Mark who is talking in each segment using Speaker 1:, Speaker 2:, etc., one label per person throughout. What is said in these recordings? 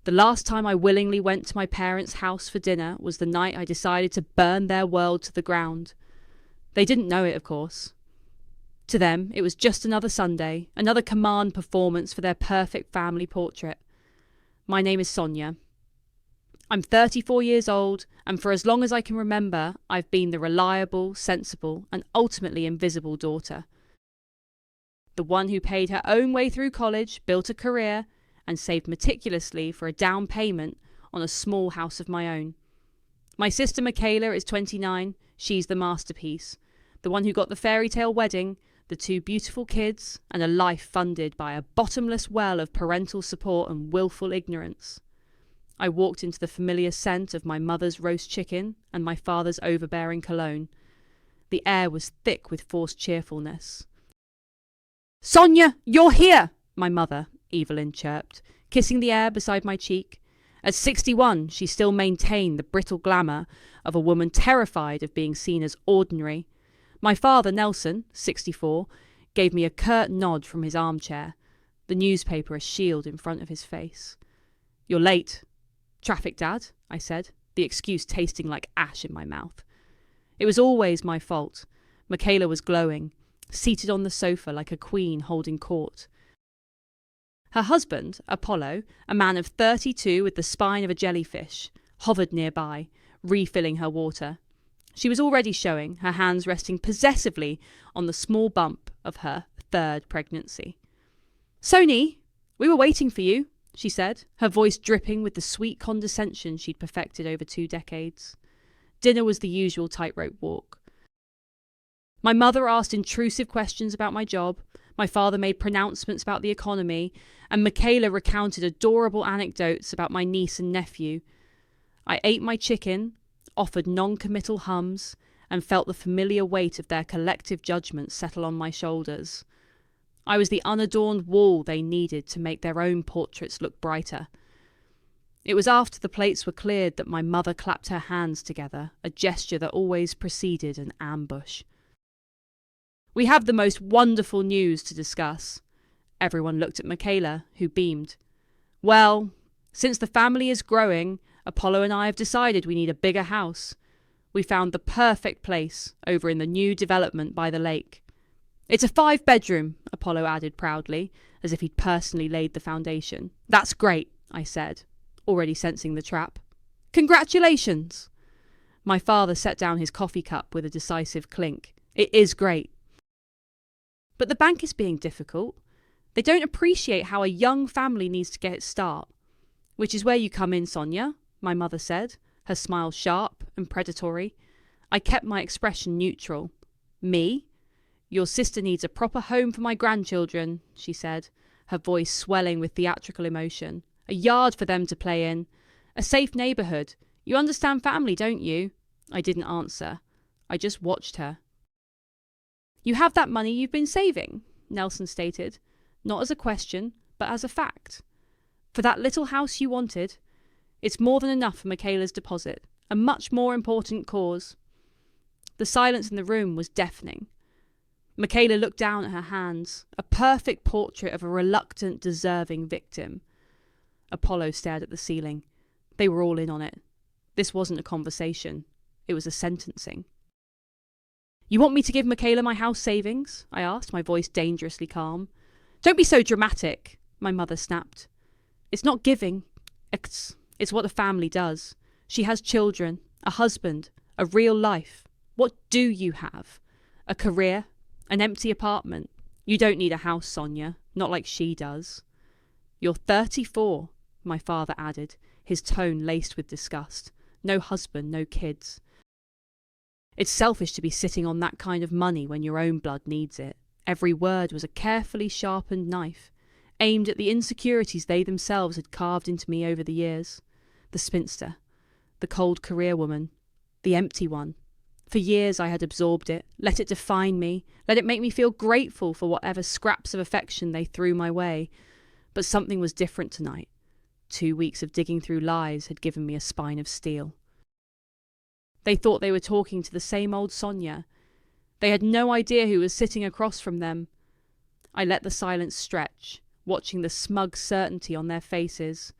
Speaker 1: The last time I willingly went to my parents' house for dinner was the night I decided to burn their world to the ground. They didn't know it, of course. To them, it was just another Sunday, another command performance for their perfect family portrait. My name is Sonia. I'm 34 years old, and for as long as I can remember, I've been the reliable, sensible, and ultimately invisible daughter. The one who paid her own way through college, built a career, and saved meticulously for a down payment on a small house of my own. My sister Michaela is 29. She's the masterpiece. The one who got the fairy tale wedding, the 2 beautiful kids, and a life funded by a bottomless well of parental support and willful ignorance. I walked into the familiar scent of my mother's roast chicken and my father's overbearing cologne. The air was thick with forced cheerfulness. "Sonia, you're here!" my mother, Evelyn, chirped, kissing the air beside my cheek. At 61, she still maintained the brittle glamour of a woman terrified of being seen as ordinary. My father, Nelson, 64, gave me a curt nod from his armchair, the newspaper a shield in front of his face. "You're late." "Traffic, Dad," I said, the excuse tasting like ash in my mouth. It was always my fault. Michaela was glowing, seated on the sofa like a queen holding court. Her husband, Apollo, a man of 32 with the spine of a jellyfish, hovered nearby, refilling her water. She was already showing, her hands resting possessively on the small bump of her 3rd pregnancy. "Sony, we were waiting for you," she said, her voice dripping with the sweet condescension she'd perfected over 2 decades. Dinner was the usual tightrope walk. My mother asked intrusive questions about my job, my father made pronouncements about the economy, and Michaela recounted adorable anecdotes about my niece and nephew. I ate my chicken, offered non-committal hums, and felt the familiar weight of their collective judgment settle on my shoulders. I was the unadorned wall they needed to make their own portraits look brighter. It was after the plates were cleared that my mother clapped her hands together, a gesture that always preceded an ambush. "We have the most wonderful news to discuss." Everyone looked at Michaela, who beamed. "Well, since the family is growing, Apollo and I have decided we need a bigger house. We found the perfect place over in the new development by the lake. It's a 5-bedroom, Apollo added proudly, as if he'd personally laid the foundation. "That's great," I said, already sensing the trap. "Congratulations!" My father set down his coffee cup with a decisive clink. "It is great." "But the bank is being difficult. They don't appreciate how a young family needs to get its start." "Which is where you come in, Sonia," my mother said, her smile sharp and predatory. I kept my expression neutral. "Me? Your sister needs a proper home for my grandchildren," she said, her voice swelling with theatrical emotion. "A yard for them to play in. A safe neighbourhood. You understand family, don't you?" I didn't answer. I just watched her. "You have that money you've been saving," Nelson stated, not as a question, but as a fact. "For that little house you wanted. It's more than enough for Michaela's deposit. A much more important cause." The silence in the room was deafening. Michaela looked down at her hands, a perfect portrait of a reluctant, deserving victim. Apollo stared at the ceiling. They were all in on it. This wasn't a conversation. It was a sentencing. "You want me to give Michaela my house savings?" I asked, my voice dangerously calm. "Don't be so dramatic," my mother snapped. "It's not giving. It's what a family does. She has children, a husband, a real life. What do you have? A career? An empty apartment? You don't need a house, Sonia. Not like she does." "You're 34, my father added, his tone laced with disgust. "No husband, no kids. It's selfish to be sitting on that kind of money when your own blood needs it." Every word was a carefully sharpened knife, aimed at the insecurities they themselves had carved into me over the years. The spinster, the cold career woman, the empty one. For years I had absorbed it, let it define me, let it make me feel grateful for whatever scraps of affection they threw my way. But something was different tonight. 2 weeks of digging through lies had given me a spine of steel. They thought they were talking to the same old Sonia. They had no idea who was sitting across from them. I let the silence stretch, watching the smug certainty on their faces.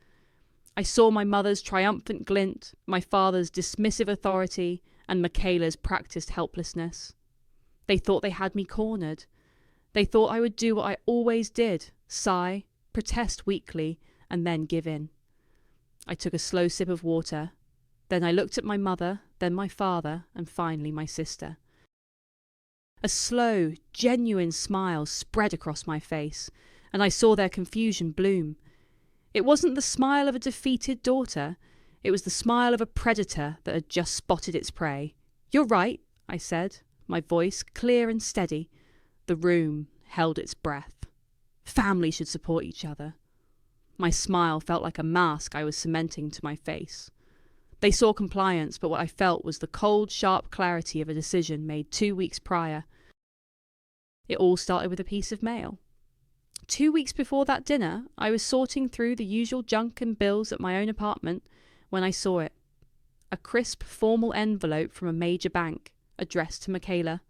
Speaker 1: I saw my mother's triumphant glint, my father's dismissive authority, and Michaela's practiced helplessness. They thought they had me cornered. They thought I would do what I always did, sigh, protest weakly, and then give in. I took a slow sip of water. Then I looked at my mother, then my father, and finally my sister. A slow, genuine smile spread across my face, and I saw their confusion bloom. It wasn't the smile of a defeated daughter. It was the smile of a predator that had just spotted its prey. "You're right," I said, my voice clear and steady. The room held its breath. Family should support each other. My smile felt like a mask I was cementing to my face. They saw compliance, but what I felt was the cold, sharp clarity of a decision made 2 weeks prior. It all started with a piece of mail. 2 weeks before that dinner, I was sorting through the usual junk and bills at my own apartment when I saw it. A crisp, formal envelope from a major bank, addressed to Michaela.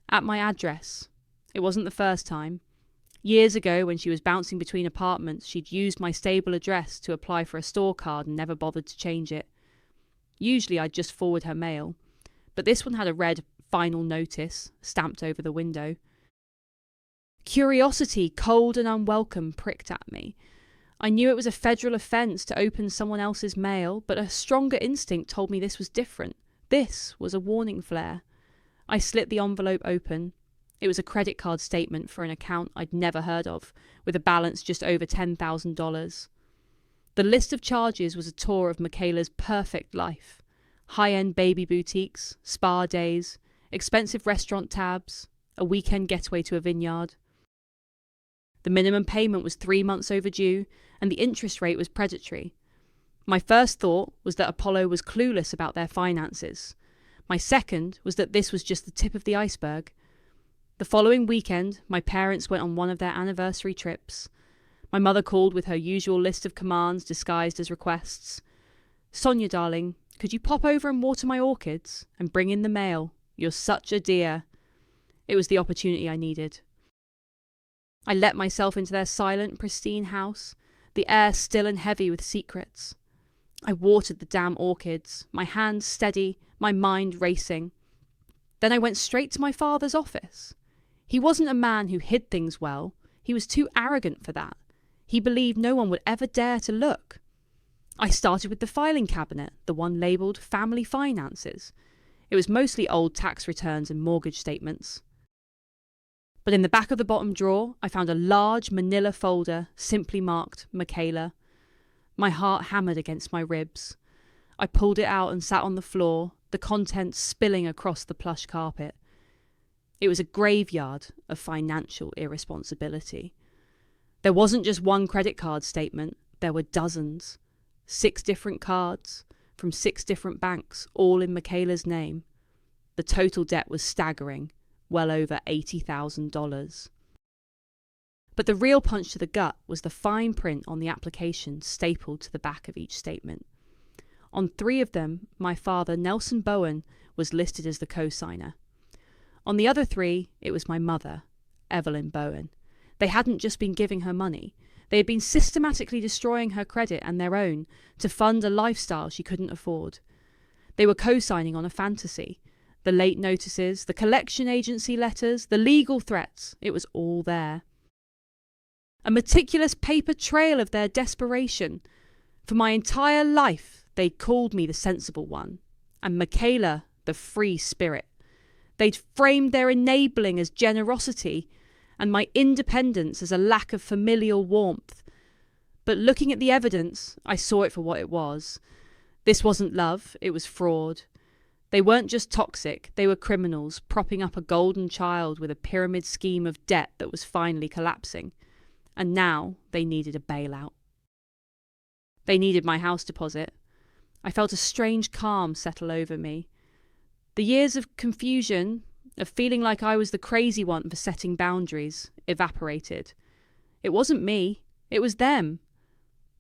Speaker 1: At my address. It wasn't the first time. Years ago, when she was bouncing between apartments, she'd used my stable address to apply for a store card and never bothered to change it. Usually I'd just forward her mail, but this one had a red "Final Notice" stamped over the window. Curiosity, cold and unwelcome, pricked at me. I knew it was a federal offence to open someone else's mail, but a stronger instinct told me this was different. This was a warning flare. I slit the envelope open. It was a credit card statement for an account I'd never heard of, with a balance just over $10,000. The list of charges was a tour of Michaela's perfect life. High-end baby boutiques, spa days, expensive restaurant tabs, a weekend getaway to a vineyard. The minimum payment was 3 months overdue, and the interest rate was predatory. My first thought was that Apollo was clueless about their finances. My second was that this was just the tip of the iceberg. The following weekend, my parents went on one of their anniversary trips. My mother called with her usual list of commands disguised as requests. "Sonia, darling, could you pop over and water my orchids? And bring in the mail. You're such a dear." It was the opportunity I needed. I let myself into their silent, pristine house, the air still and heavy with secrets. I watered the damn orchids, my hands steady, my mind racing. Then I went straight to my father's office. He wasn't a man who hid things well. He was too arrogant for that. He believed no one would ever dare to look. I started with the filing cabinet, the one labelled Family Finances. It was mostly old tax returns and mortgage statements. But in the back of the bottom drawer, I found a large manila folder simply marked Michaela. My heart hammered against my ribs. I pulled it out and sat on the floor, the contents spilling across the plush carpet. It was a graveyard of financial irresponsibility. There wasn't just one credit card statement, there were dozens. 6 different cards, from 6 different banks, all in Michaela's name. The total debt was staggering, well over $80,000. But the real punch to the gut was the fine print on the application stapled to the back of each statement. On 3 of them, my father, Nelson Bowen, was listed as the co-signer. On the other 3, it was my mother, Evelyn Bowen. They hadn't just been giving her money. They had been systematically destroying her credit and their own to fund a lifestyle she couldn't afford. They were co-signing on a fantasy. The late notices, the collection agency letters, the legal threats, it was all there. A meticulous paper trail of their desperation. For my entire life, they called me the sensible one, and Michaela the free spirit. They'd framed their enabling as generosity, and my independence as a lack of familial warmth. But looking at the evidence, I saw it for what it was. This wasn't love, it was fraud. They weren't just toxic, they were criminals, propping up a golden child with a pyramid scheme of debt that was finally collapsing. And now they needed a bailout. They needed my house deposit. I felt a strange calm settle over me. The years of confusion, of feeling like I was the crazy one for setting boundaries, evaporated. It wasn't me, it was them.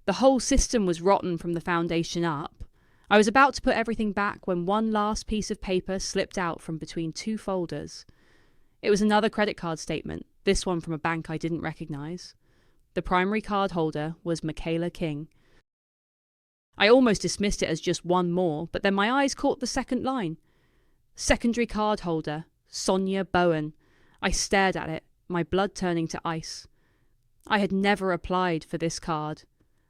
Speaker 1: The whole system was rotten from the foundation up. I was about to put everything back when one last piece of paper slipped out from between 2 folders. It was another credit card statement, this one from a bank I didn't recognise. The primary card holder was Michaela King. I almost dismissed it as just one more, but then my eyes caught the second line. Secondary card holder, Sonia Bowen. I stared at it, my blood turning to ice. I had never applied for this card.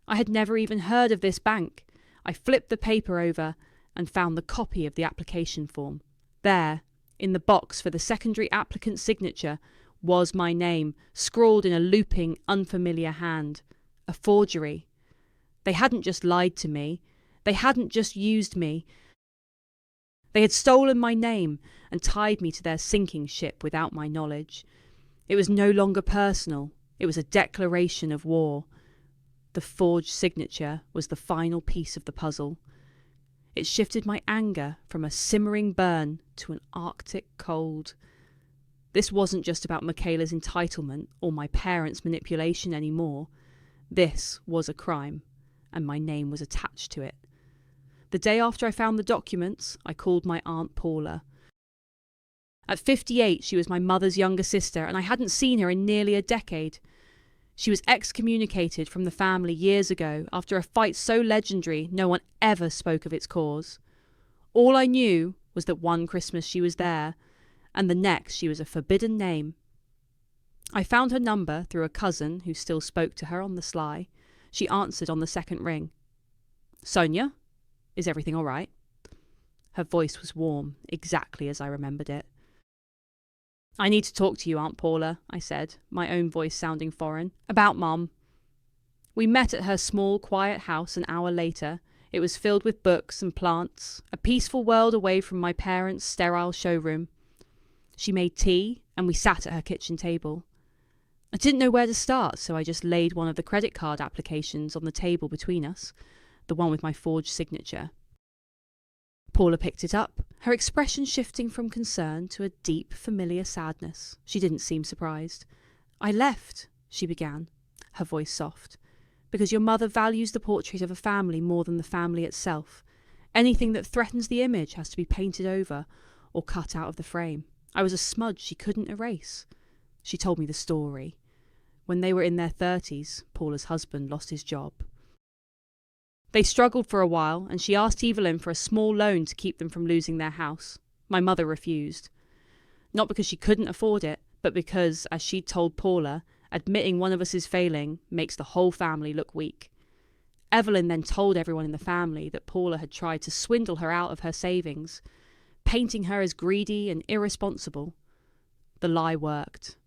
Speaker 1: I had never even heard of this bank. I flipped the paper over and found the copy of the application form. There, in the box for the secondary applicant's signature, was my name, scrawled in a looping, unfamiliar hand. A forgery. They hadn't just lied to me. They hadn't just used me. They had stolen my name and tied me to their sinking ship without my knowledge. It was no longer personal. It was a declaration of war. The forged signature was the final piece of the puzzle. It shifted my anger from a simmering burn to an arctic cold. This wasn't just about Michaela's entitlement or my parents' manipulation anymore. This was a crime, and my name was attached to it. The day after I found the documents, I called my Aunt Paula. At 58, she was my mother's younger sister, and I hadn't seen her in nearly a decade. She was excommunicated from the family years ago after a fight so legendary no one ever spoke of its cause. All I knew was that one Christmas she was there, and the next she was a forbidden name. I found her number through a cousin who still spoke to her on the sly. She answered on the second ring. "Sonia, is everything all right?" Her voice was warm, exactly as I remembered it. "I need to talk to you, Aunt Paula," I said, my own voice sounding foreign. "About Mum." We met at her small, quiet house an hour later. It was filled with books and plants, a peaceful world away from my parents' sterile showroom. She made tea, and we sat at her kitchen table. I didn't know where to start, so I just laid one of the credit card applications on the table between us, the one with my forged signature. Paula picked it up, her expression shifting from concern to a deep, familiar sadness. She didn't seem surprised. "I left," she began, her voice soft, "because your mother values the portrait of a family more than the family itself. Anything that threatens the image has to be painted over or cut out of the frame. I was a smudge she couldn't erase." She told me the story. When they were in their 30s, Paula's husband lost his job. They struggled for a while, and she asked Evelyn for a small loan to keep them from losing their house. My mother refused. Not because she couldn't afford it, but because, as she'd told Paula, admitting one of us is failing makes the whole family look weak. Evelyn then told everyone in the family that Paula had tried to swindle her out of her savings, painting her as greedy and irresponsible. The lie worked.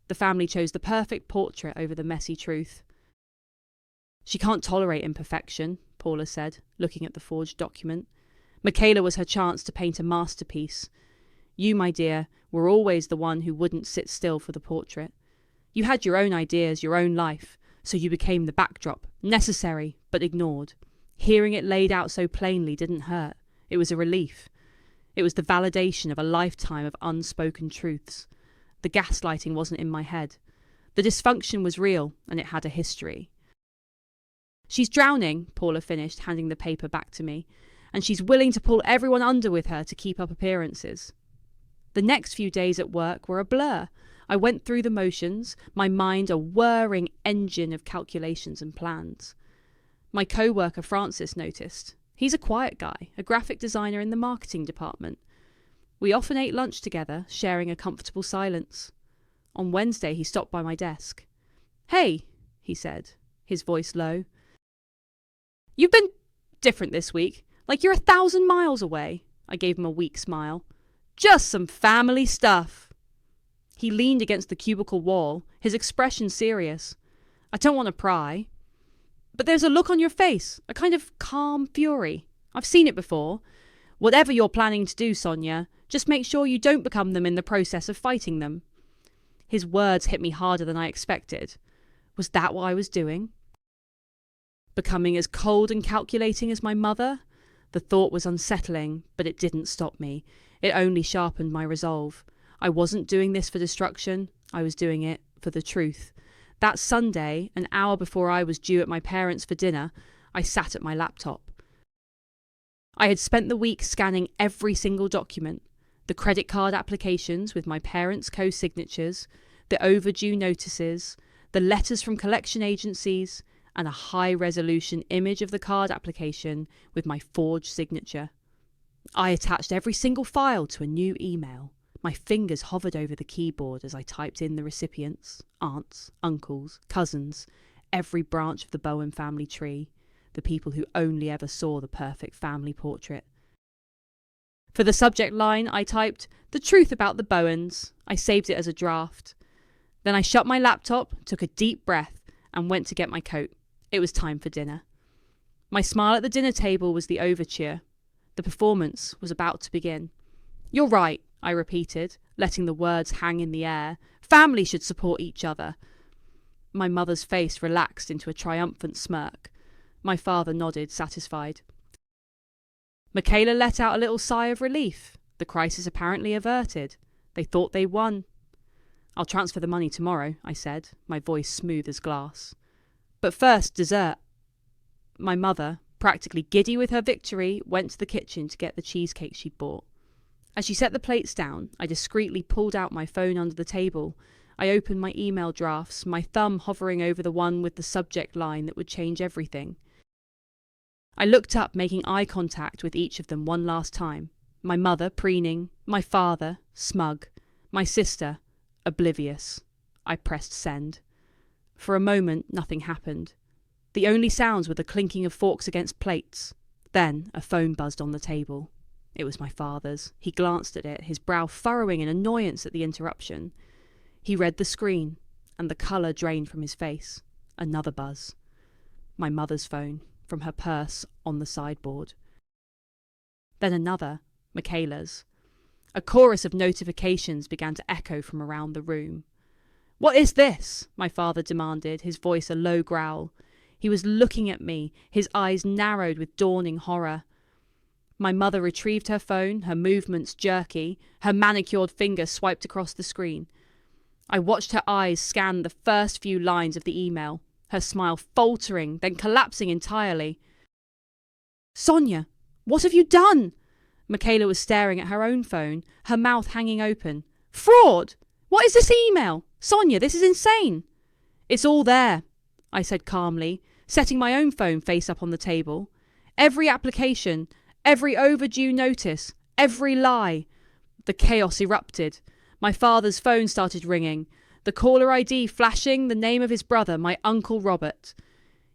Speaker 1: The family chose the perfect portrait over the messy truth. "She can't tolerate imperfection," Paula said, looking at the forged document. "Michaela was her chance to paint a masterpiece. You, my dear, were always the one who wouldn't sit still for the portrait. You had your own ideas, your own life, so you became the backdrop, necessary but ignored. Hearing it laid out so plainly didn't hurt. It was a relief. It was the validation of a lifetime of unspoken truths. The gaslighting wasn't in my head. The dysfunction was real, and it had a history." "She's drowning," Paula finished, handing the paper back to me, "and she's willing to pull everyone under with her to keep up appearances." The next few days at work were a blur. I went through the motions, my mind a whirring engine of calculations and plans. My co-worker Francis noticed. He's a quiet guy, a graphic designer in the marketing department. We often ate lunch together, sharing a comfortable silence. On Wednesday, he stopped by my desk. "Hey," he said, his voice low. "You've been different this week, like you're 1,000 miles away." I gave him a weak smile. "Just some family stuff." He leaned against the cubicle wall, his expression serious. "I don't want to pry, but there's a look on your face, a kind of calm fury. I've seen it before. Whatever you're planning to do, Sonia, just make sure you don't become them in the process of fighting them." His words hit me harder than I expected. Was that what I was doing? Becoming as cold and calculating as my mother? The thought was unsettling, but it didn't stop me. It only sharpened my resolve. I wasn't doing this for destruction. I was doing it for the truth. That Sunday, an hour before I was due at my parents' for dinner, I sat at my laptop. I had spent the week scanning every single document. The credit card applications with my parents' co-signatures, the overdue notices, the letters from collection agencies, and a high-resolution image of the card application with my forged signature. I attached every single file to a new email. My fingers hovered over the keyboard as I typed in the recipients, aunts, uncles, cousins, every branch of the Bowen family tree, the people who only ever saw the perfect family portrait. For the subject line, I typed, "The truth about the Bowens." I saved it as a draft. Then I shut my laptop, took a deep breath, and went to get my coat. It was time for dinner. My smile at the dinner table was the overture. The performance was about to begin. "You're right," I repeated, letting the words hang in the air. "Family should support each other." My mother's face relaxed into a triumphant smirk. My father nodded, satisfied. Michaela let out a little sigh of relief. The crisis apparently averted. They thought they won. "I'll transfer the money tomorrow," I said, my voice smooth as glass. "But first, dessert." My mother, practically giddy with her victory, went to the kitchen to get the cheesecake she'd bought. As she set the plates down, I discreetly pulled out my phone under the table. I opened my email drafts, my thumb hovering over the one with the subject line that would change everything. I looked up, making eye contact with each of them one last time. My mother, preening. My father, smug. My sister, oblivious. I pressed send. For a moment, nothing happened. The only sounds were the clinking of forks against plates. Then a phone buzzed on the table. It was my father's. He glanced at it, his brow furrowing in annoyance at the interruption. He read the screen, and the colour drained from his face. Another buzz. My mother's phone, from her purse on the sideboard. Then another, Michaela's. A chorus of notifications began to echo from around the room. "What is this?" my father demanded, his voice a low growl. He was looking at me, his eyes narrowed with dawning horror. My mother retrieved her phone, her movements jerky, her manicured finger swiped across the screen. I watched her eyes scan the first few lines of the email, her smile faltering, then collapsing entirely. "Sonia, what have you done?" Michaela was staring at her own phone, her mouth hanging open. "Fraud! What is this email? Sonia, this is insane." "It's all there," I said calmly, setting my own phone face up on the table. "Every application, every overdue notice, every lie." The chaos erupted. My father's phone started ringing, the caller ID flashing the name of his brother, my Uncle Robert.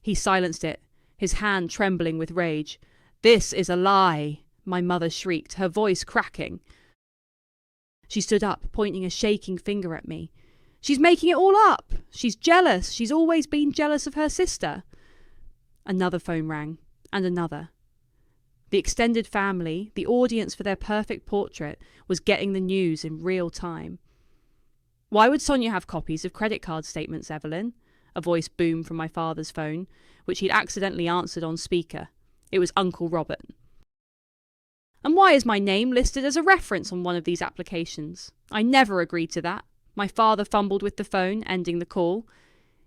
Speaker 1: He silenced it, his hand trembling with rage. "This is a lie," my mother shrieked, her voice cracking. She stood up, pointing a shaking finger at me. "She's making it all up. She's jealous. She's always been jealous of her sister." Another phone rang, and another. The extended family, the audience for their perfect portrait, was getting the news in real time. "Why would Sonia have copies of credit card statements, Evelyn?" A voice boomed from my father's phone, which he'd accidentally answered on speaker. It was Uncle Robert. "And why is my name listed as a reference on one of these applications? I never agreed to that." My father fumbled with the phone, ending the call.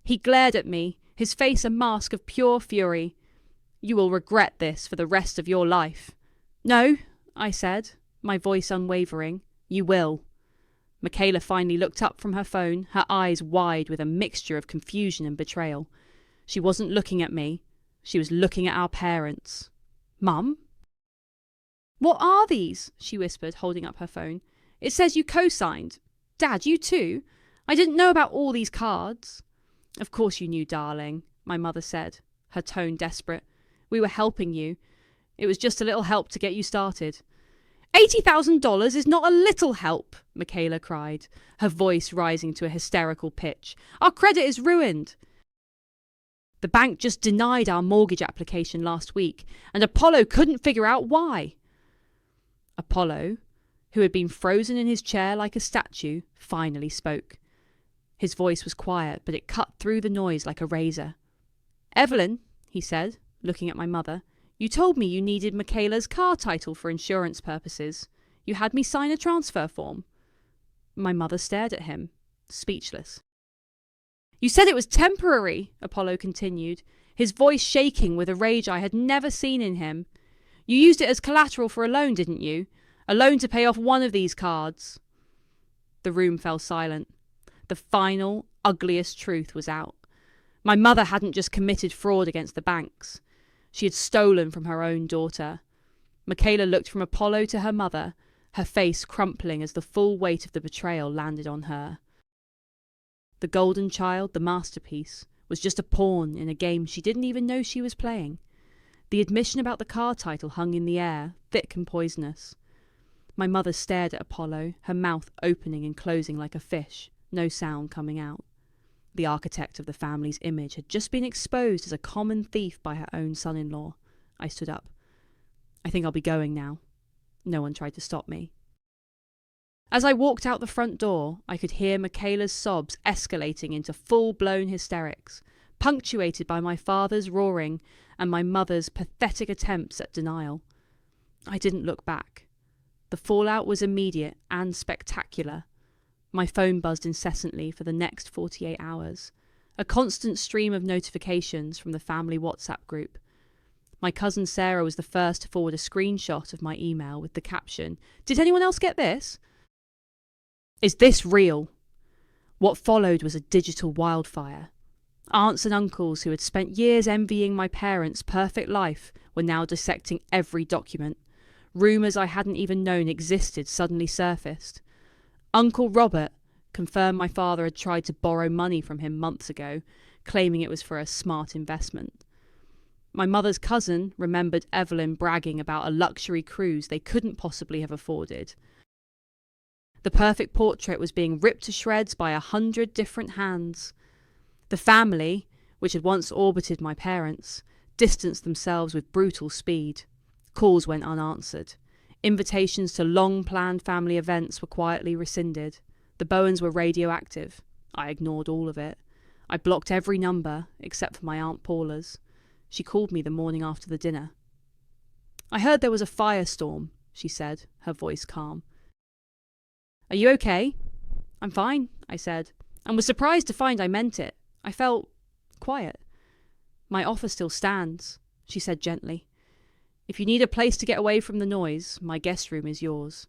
Speaker 1: He glared at me, his face a mask of pure fury. "You will regret this for the rest of your life." "No," I said, my voice unwavering. "You will." Michaela finally looked up from her phone, her eyes wide with a mixture of confusion and betrayal. She wasn't looking at me. She was looking at our parents. "Mum?" "What are these?" she whispered, holding up her phone. "It says you co-signed. Dad, you too? I didn't know about all these cards." "Of course you knew, darling," my mother said, her tone desperate. "We were helping you. It was just a little help to get you started." $80,000 is not a little help," Michaela cried, her voice rising to a hysterical pitch. "Our credit is ruined." "The bank just denied our mortgage application last week, and Apollo couldn't figure out why." Apollo, who had been frozen in his chair like a statue, finally spoke. His voice was quiet, but it cut through the noise like a razor. "Evelyn," he said, looking at my mother, "you told me you needed Michaela's car title for insurance purposes. You had me sign a transfer form." My mother stared at him, speechless. "You said it was temporary," Apollo continued, his voice shaking with a rage I had never seen in him. "You used it as collateral for a loan, didn't you? A loan to pay off one of these cards." The room fell silent. The final, ugliest truth was out. My mother hadn't just committed fraud against the banks. She had stolen from her own daughter. Michaela looked from Apollo to her mother, her face crumpling as the full weight of the betrayal landed on her. The golden child, the masterpiece, was just a pawn in a game she didn't even know she was playing. The admission about the car title hung in the air, thick and poisonous. My mother stared at Apollo, her mouth opening and closing like a fish, no sound coming out. The architect of the family's image had just been exposed as a common thief by her own son-in-law. I stood up. I think I'll be going now. No one tried to stop me. As I walked out the front door, I could hear Michaela's sobs escalating into full-blown hysterics, punctuated by my father's roaring and my mother's pathetic attempts at denial. I didn't look back. The fallout was immediate and spectacular. My phone buzzed incessantly for the next 48 hours, a constant stream of notifications from the family WhatsApp group. My cousin Sarah was the first to forward a screenshot of my email with the caption, "Did anyone else get this?" Is this real? What followed was a digital wildfire. Aunts and uncles who had spent years envying my parents' perfect life were now dissecting every document. Rumours I hadn't even known existed suddenly surfaced. Uncle Robert confirmed my father had tried to borrow money from him months ago, claiming it was for a smart investment. My mother's cousin remembered Evelyn bragging about a luxury cruise they couldn't possibly have afforded. The perfect portrait was being ripped to shreds by 100 different hands. The family, which had once orbited my parents, distanced themselves with brutal speed. Calls went unanswered. Invitations to long-planned family events were quietly rescinded. The Bowens were radioactive. I ignored all of it. I blocked every number, except for my Aunt Paula's. She called me the morning after the dinner. "I heard there was a firestorm," she said, her voice calm. "Are you okay?" "I'm fine," I said, and was surprised to find I meant it. I felt quiet. "My offer still stands," she said gently. "If you need a place to get away from the noise, my guest room is yours."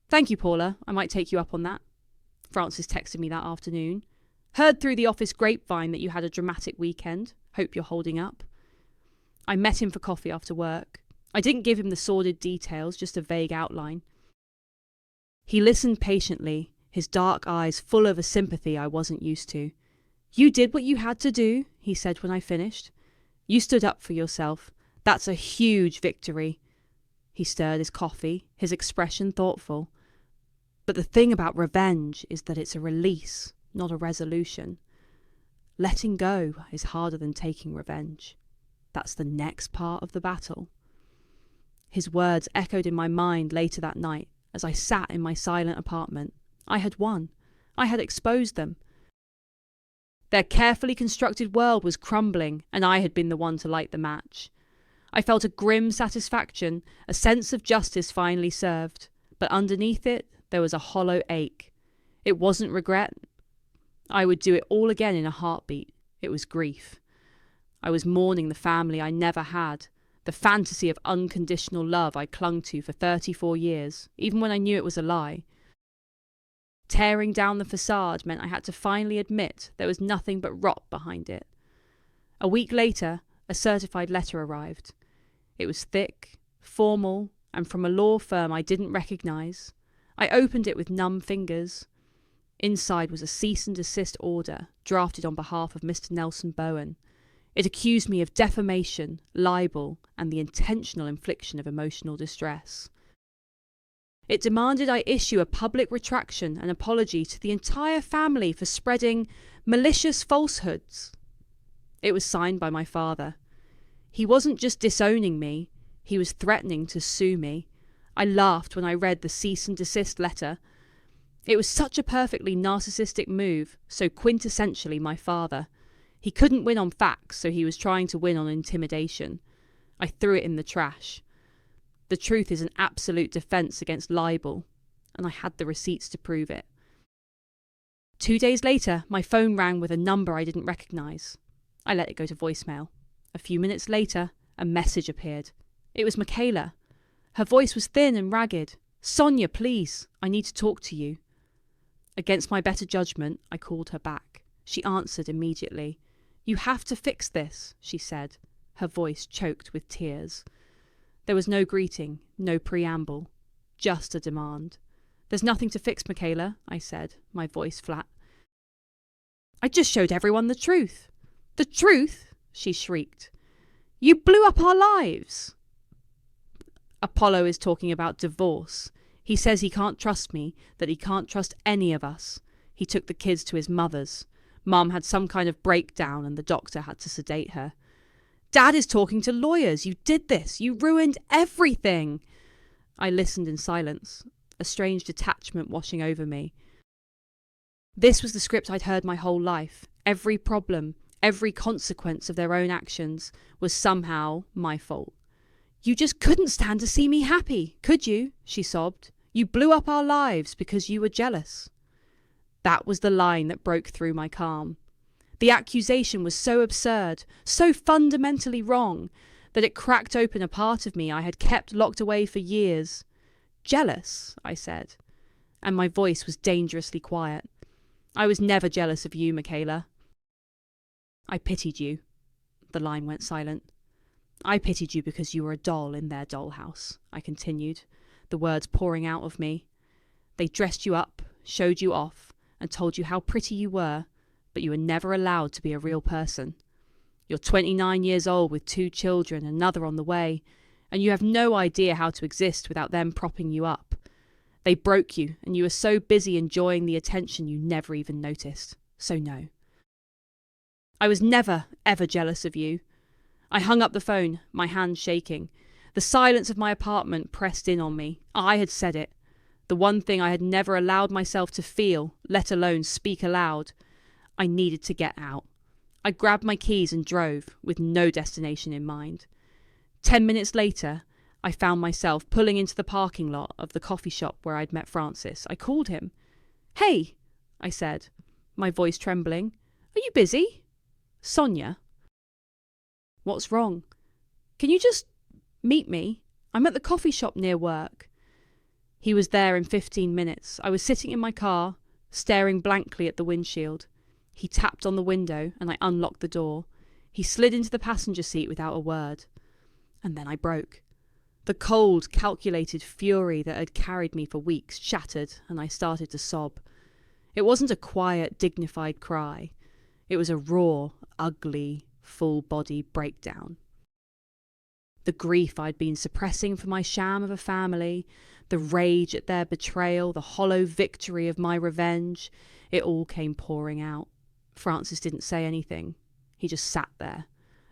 Speaker 1: "Thank you, Paula. I might take you up on that." Francis texted me that afternoon. "Heard through the office grapevine that you had a dramatic weekend. Hope you're holding up." I met him for coffee after work. I didn't give him the sordid details, just a vague outline. He listened patiently, his dark eyes full of a sympathy I wasn't used to. "You did what you had to do," he said when I finished. "You stood up for yourself. That's a huge victory." He stirred his coffee, his expression thoughtful. "But the thing about revenge is that it's a release, not a resolution. Letting go is harder than taking revenge. That's the next part of the battle." His words echoed in my mind later that night as I sat in my silent apartment. I had won. I had exposed them. Their carefully constructed world was crumbling, and I had been the one to light the match. I felt a grim satisfaction, a sense of justice finally served, but underneath it there was a hollow ache. It wasn't regret. I would do it all again in a heartbeat. It was grief. I was mourning the family I never had, the fantasy of unconditional love I clung to for 34 years, even when I knew it was a lie. Tearing down the facade meant I had to finally admit there was nothing but rot behind it. A week later, a certified letter arrived. It was thick, formal, and from a law firm I didn't recognise. I opened it with numb fingers. Inside was a cease and desist order, drafted on behalf of Mr. Nelson Bowen. It accused me of defamation, libel, and the intentional infliction of emotional distress. It demanded I issue a public retraction and apology to the entire family for spreading malicious falsehoods. It was signed by my father. He wasn't just disowning me, he was threatening to sue me. I laughed when I read the cease and desist letter. It was such a perfectly narcissistic move, so quintessentially my father. He couldn't win on facts, so he was trying to win on intimidation. I threw it in the trash. The truth is an absolute defence against libel, and I had the receipts to prove it. 2 days later, my phone rang with a number I didn't recognise. I let it go to voicemail. A few minutes later, a message appeared. It was Michaela. Her voice was thin and ragged. "Sonia, please, I need to talk to you." Against my better judgment, I called her back. She answered immediately. You have to fix this, she said, her voice choked with tears. There was no greeting, no preamble, just a demand. There's nothing to fix, Michaela, I said, my voice flat. I just showed everyone the truth. The truth? She shrieked. You blew up our lives. Apollo is talking about divorce. He says he can't trust me, that he can't trust any of us. He took the kids to his mother's. Mum had some kind of breakdown and the doctor had to sedate her. Dad is talking to lawyers. You did this. You ruined everything. I listened in silence, a strange detachment washing over me. This was the script I'd heard my whole life. Every problem, every consequence of their own actions was somehow my fault. You just couldn't stand to see me happy, could you? She sobbed. You blew up our lives because you were jealous. That was the line that broke through my calm. The accusation was so absurd, so fundamentally wrong, that it cracked open a part of me I had kept locked away for years. Jealous, I said, and my voice was dangerously quiet. I was never jealous of you, Michaela. I pitied you. The line went silent. I pitied you because you were a doll in their dollhouse, I continued, the words pouring out of me. They dressed you up, showed you off, and told you how pretty you were, but you were never allowed to be a real person. You're 29 years old with 2 children, another on the way, and you have no idea how to exist without them propping you up. They broke you, and you were so busy enjoying the attention you never even noticed. So no. I was never, ever jealous of you. I hung up the phone, my hands shaking. The silence of my apartment pressed in on me. I had said it. The one thing I had never allowed myself to feel, let alone speak aloud. I needed to get out. I grabbed my keys and drove, with no destination in mind. 10 minutes later, I found myself pulling into the parking lot of the coffee shop where I'd met Francis. I called him. Hey, I said, my voice trembling. Are you busy? Sonia. What's wrong? Can you just meet me? I'm at the coffee shop near work. He was there in 15 minutes. I was sitting in my car, staring blankly at the windshield. He tapped on the window and I unlocked the door. He slid into the passenger seat without a word. And then I broke. The cold, calculated fury that had carried me for weeks shattered and I started to sob. It wasn't a quiet, dignified cry. It was a raw, ugly, full-body breakdown. The grief I'd been suppressing for my sham of a family, the rage at their betrayal, the hollow victory of my revenge, it all came pouring out. Francis didn't say anything. He just sat there,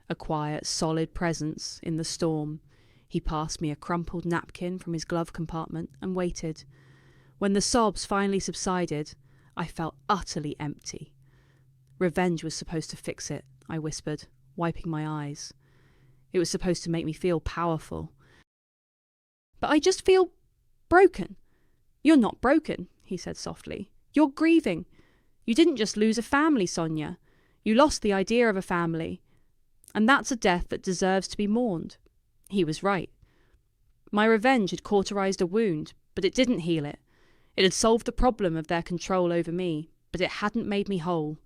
Speaker 1: a quiet, solid presence in the storm. He passed me a crumpled napkin from his glove compartment and waited. When the sobs finally subsided, I felt utterly empty. Revenge was supposed to fix it, I whispered, wiping my eyes. It was supposed to make me feel powerful. But I just feel broken. You're not broken, he said softly. You're grieving. You didn't just lose a family, Sonia. You lost the idea of a family. And that's a death that deserves to be mourned. He was right. My revenge had cauterized a wound, but it didn't heal it. It had solved the problem of their control over me, but it hadn't made me whole.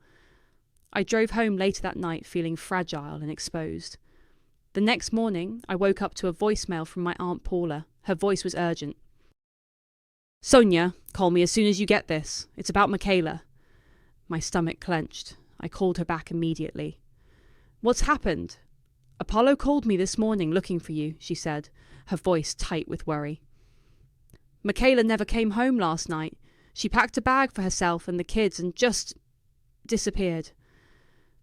Speaker 1: I drove home later that night feeling fragile and exposed. The next morning, I woke up to a voicemail from my Aunt Paula. Her voice was urgent. Sonia, call me as soon as you get this. It's about Michaela. My stomach clenched. I called her back immediately. What's happened? Apollo called me this morning looking for you, she said, her voice tight with worry. Michaela never came home last night. She packed a bag for herself and the kids and just disappeared.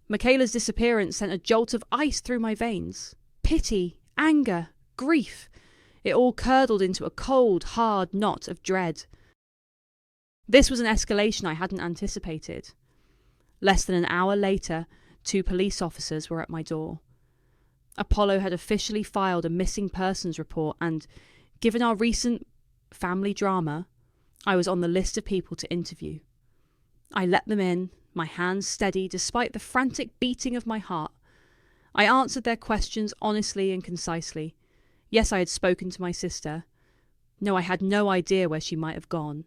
Speaker 1: Michaela's disappearance sent a jolt of ice through my veins. Pity, anger, grief. It all curdled into a cold, hard knot of dread. This was an escalation I hadn't anticipated. Less than an hour later, 2 police officers were at my door. Apollo had officially filed a missing persons report and, given our recent family drama, I was on the list of people to interview. I let them in, my hands steady despite the frantic beating of my heart. I answered their questions honestly and concisely. Yes, I had spoken to my sister. No, I had no idea where she might have gone.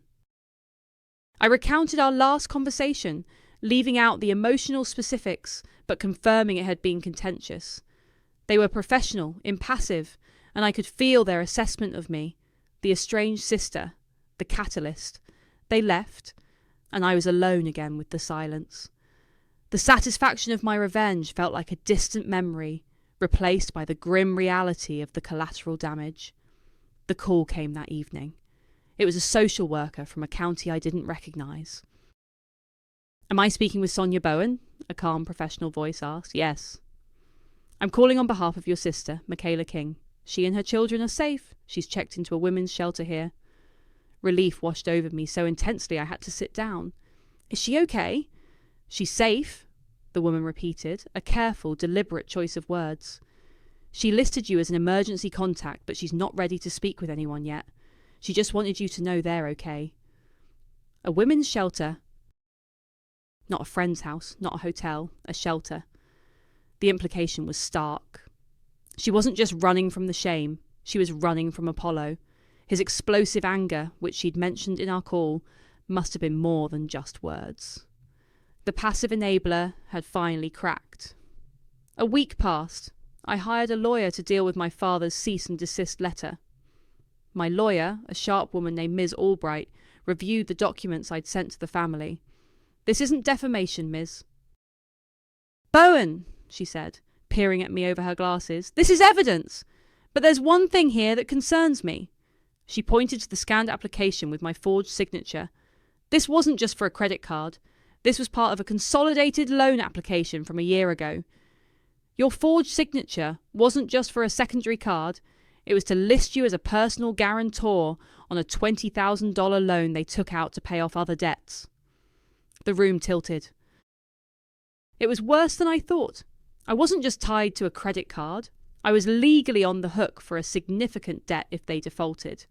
Speaker 1: I recounted our last conversation leaving out the emotional specifics but confirming it had been contentious. They were professional, impassive, and I could feel their assessment of me, the estranged sister, the catalyst. They left, and I was alone again with the silence. The satisfaction of my revenge felt like a distant memory, replaced by the grim reality of the collateral damage. The call came that evening. It was a social worker from a county I didn't recognise. "Am I speaking with Sonia Bowen?" a calm professional voice asked. "Yes." "I'm calling on behalf of your sister, Michaela King. She and her children are safe. She's checked into a women's shelter here." Relief washed over me so intensely I had to sit down. "Is she okay?" "She's safe," the woman repeated, a careful, deliberate choice of words. "She listed you as an emergency contact, but she's not ready to speak with anyone yet. She just wanted you to know they're okay." A women's shelter. Not a friend's house, not a hotel, a shelter. The implication was stark. She wasn't just running from the shame, she was running from Apollo. His explosive anger, which she'd mentioned in our call, must have been more than just words. The passive enabler had finally cracked. A week passed. I hired a lawyer to deal with my father's cease and desist letter. My lawyer, a sharp woman named Ms. Albright, reviewed the documents I'd sent to the family. "This isn't defamation, Ms." "Bowen," she said, peering at me over her glasses, "this is evidence. But there's one thing here that concerns me." She pointed to the scanned application with my forged signature. "This wasn't just for a credit card. This was part of a consolidated loan application from a year ago. Your forged signature wasn't just for a secondary card. It was to list you as a personal guarantor on a $20,000 loan they took out to pay off other debts." The room tilted. It was worse than I thought. I wasn't just tied to a credit card. I was legally on the hook for a significant debt if they defaulted.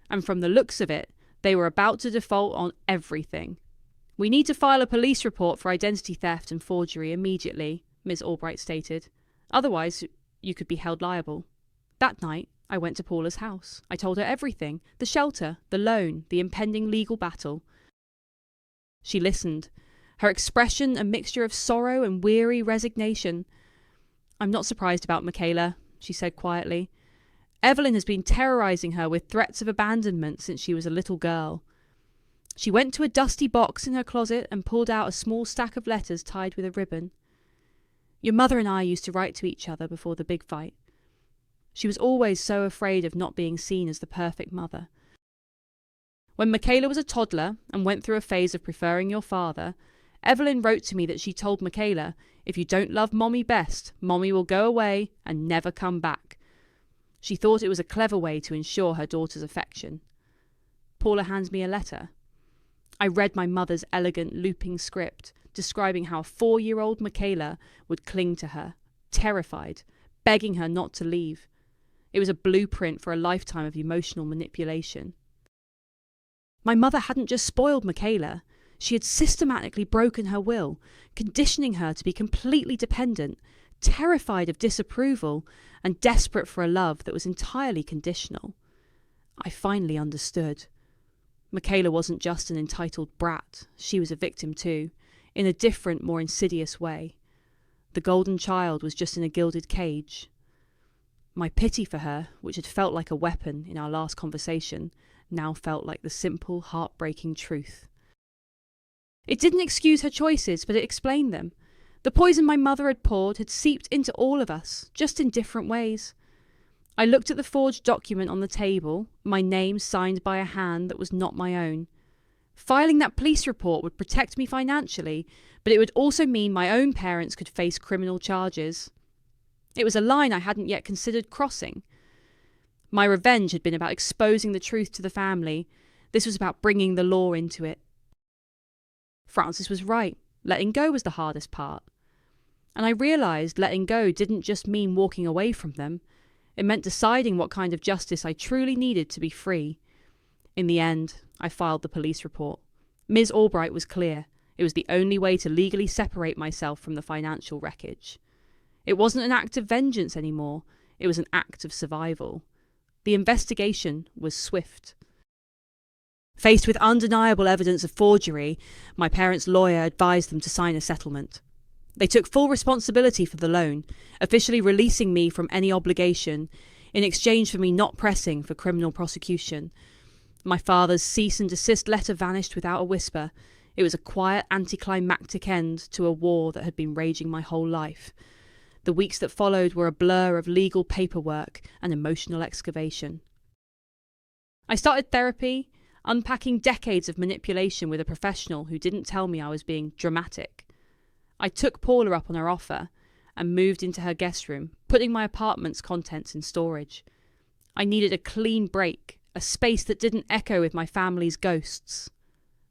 Speaker 1: And from the looks of it, they were about to default on everything. "We need to file a police report for identity theft and forgery immediately," Ms. Albright stated. "Otherwise, you could be held liable." That night, I went to Paula's house. I told her everything: the shelter, the loan, the impending legal battle. She listened, her expression a mixture of sorrow and weary resignation. "I'm not surprised about Michaela," she said quietly. "Evelyn has been terrorising her with threats of abandonment since she was a little girl." She went to a dusty box in her closet and pulled out a small stack of letters tied with a ribbon. "Your mother and I used to write to each other before the big fight. She was always so afraid of not being seen as the perfect mother. When Michaela was a toddler and went through a phase of preferring your father, Evelyn wrote to me that she told Michaela, 'If you don't love Mommy best, Mommy will go away and never come back.' She thought it was a clever way to ensure her daughter's affection." Paula hands me a letter. I read my mother's elegant looping script, describing how 4-year-old Michaela would cling to her, terrified, begging her not to leave. It was a blueprint for a lifetime of emotional manipulation. My mother hadn't just spoiled Michaela. She had systematically broken her will, conditioning her to be completely dependent, terrified of disapproval, and desperate for a love that was entirely conditional. I finally understood. Michaela wasn't just an entitled brat. She was a victim too, in a different, more insidious way. The golden child was just in a gilded cage. My pity for her, which had felt like a weapon in our last conversation, now felt like the simple, heartbreaking truth. It didn't excuse her choices, but it explained them. The poison my mother had poured had seeped into all of us, just in different ways. I looked at the forged document on the table, my name signed by a hand that was not my own. Filing that police report would protect me financially, but it would also mean my own parents could face criminal charges. It was a line I hadn't yet considered crossing. My revenge had been about exposing the truth to the family. This was about bringing the law into it. Francis was right. Letting go was the hardest part. And I realised letting go didn't just mean walking away from them. It meant deciding what kind of justice I truly needed to be free. In the end, I filed the police report. Ms. Albright was clear. It was the only way to legally separate myself from the financial wreckage. It wasn't an act of vengeance anymore. It was an act of survival. The investigation was swift. Faced with undeniable evidence of forgery, my parents' lawyer advised them to sign a settlement. They took full responsibility for the loan, officially releasing me from any obligation in exchange for me not pressing for criminal prosecution. My father's cease and desist letter vanished without a whisper. It was a quiet, anticlimactic end to a war that had been raging my whole life. The weeks that followed were a blur of legal paperwork and emotional excavation. I started therapy, unpacking decades of manipulation with a professional who didn't tell me I was being dramatic. I took Paula up on her offer and moved into her guest room, putting my apartment's contents in storage. I needed a clean break, a space that didn't echo with my family's ghosts.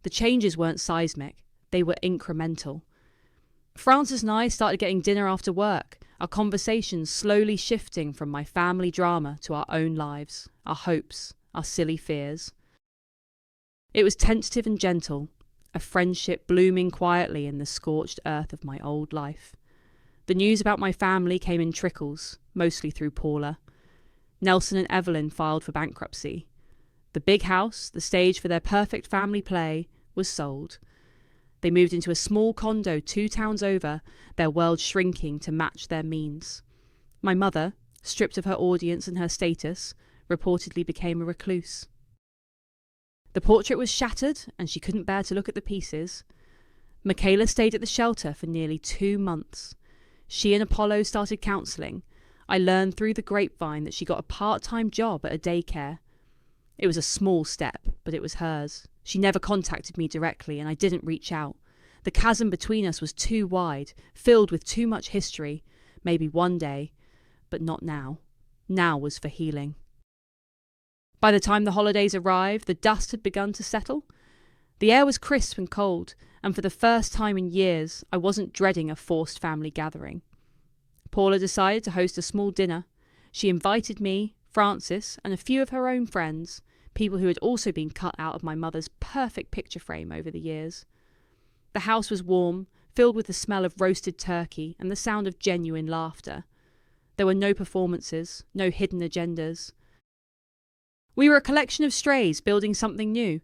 Speaker 1: The changes weren't seismic, they were incremental. Francis and I started getting dinner after work, our conversations slowly shifting from my family drama to our own lives, our hopes, our silly fears. It was tentative and gentle, a friendship blooming quietly in the scorched earth of my old life. The news about my family came in trickles, mostly through Paula. Nelson and Evelyn filed for bankruptcy. The big house, the stage for their perfect family play, was sold. They moved into a small condo 2 towns over, their world shrinking to match their means. My mother, stripped of her audience and her status, reportedly became a recluse. The portrait was shattered, and she couldn't bear to look at the pieces. Michaela stayed at the shelter for nearly 2 months. She and Apollo started counselling. I learned through the grapevine that she got a part-time job at a daycare. It was a small step, but it was hers. She never contacted me directly, and I didn't reach out. The chasm between us was too wide, filled with too much history. Maybe one day, but not now. Now was for healing. By the time the holidays arrived, the dust had begun to settle. The air was crisp and cold, and for the first time in years, I wasn't dreading a forced family gathering. Paula decided to host a small dinner. She invited me, Francis, and a few of her own friends, people who had also been cut out of my mother's perfect picture frame over the years. The house was warm, filled with the smell of roasted turkey and the sound of genuine laughter. There were no performances, no hidden agendas. We were a collection of strays building something new.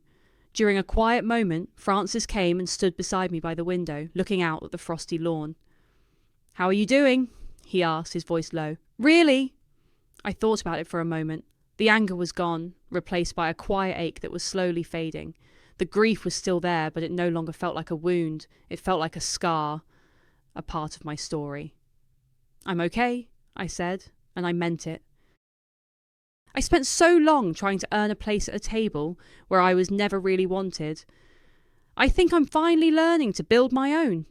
Speaker 1: During a quiet moment, Francis came and stood beside me by the window, looking out at the frosty lawn. "How are you doing?" he asked, his voice low. "Really?" I thought about it for a moment. The anger was gone, replaced by a quiet ache that was slowly fading. The grief was still there, but it no longer felt like a wound. It felt like a scar, a part of my story. "I'm okay," I said, and I meant it. I spent so long trying to earn a place at a table where I was never really wanted. I think I'm finally learning to build my own.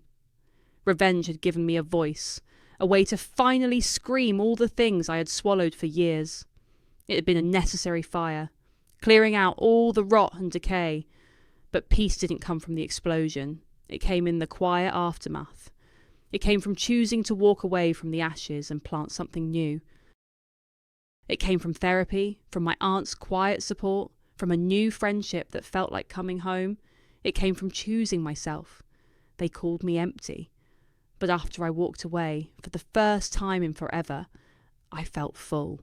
Speaker 1: Revenge had given me a voice, a way to finally scream all the things I had swallowed for years. It had been a necessary fire, clearing out all the rot and decay. But peace didn't come from the explosion. It came in the quiet aftermath. It came from choosing to walk away from the ashes and plant something new. It came from therapy, from my aunt's quiet support, from a new friendship that felt like coming home. It came from choosing myself. They called me empty. But after I walked away, for the first time in forever, I felt full.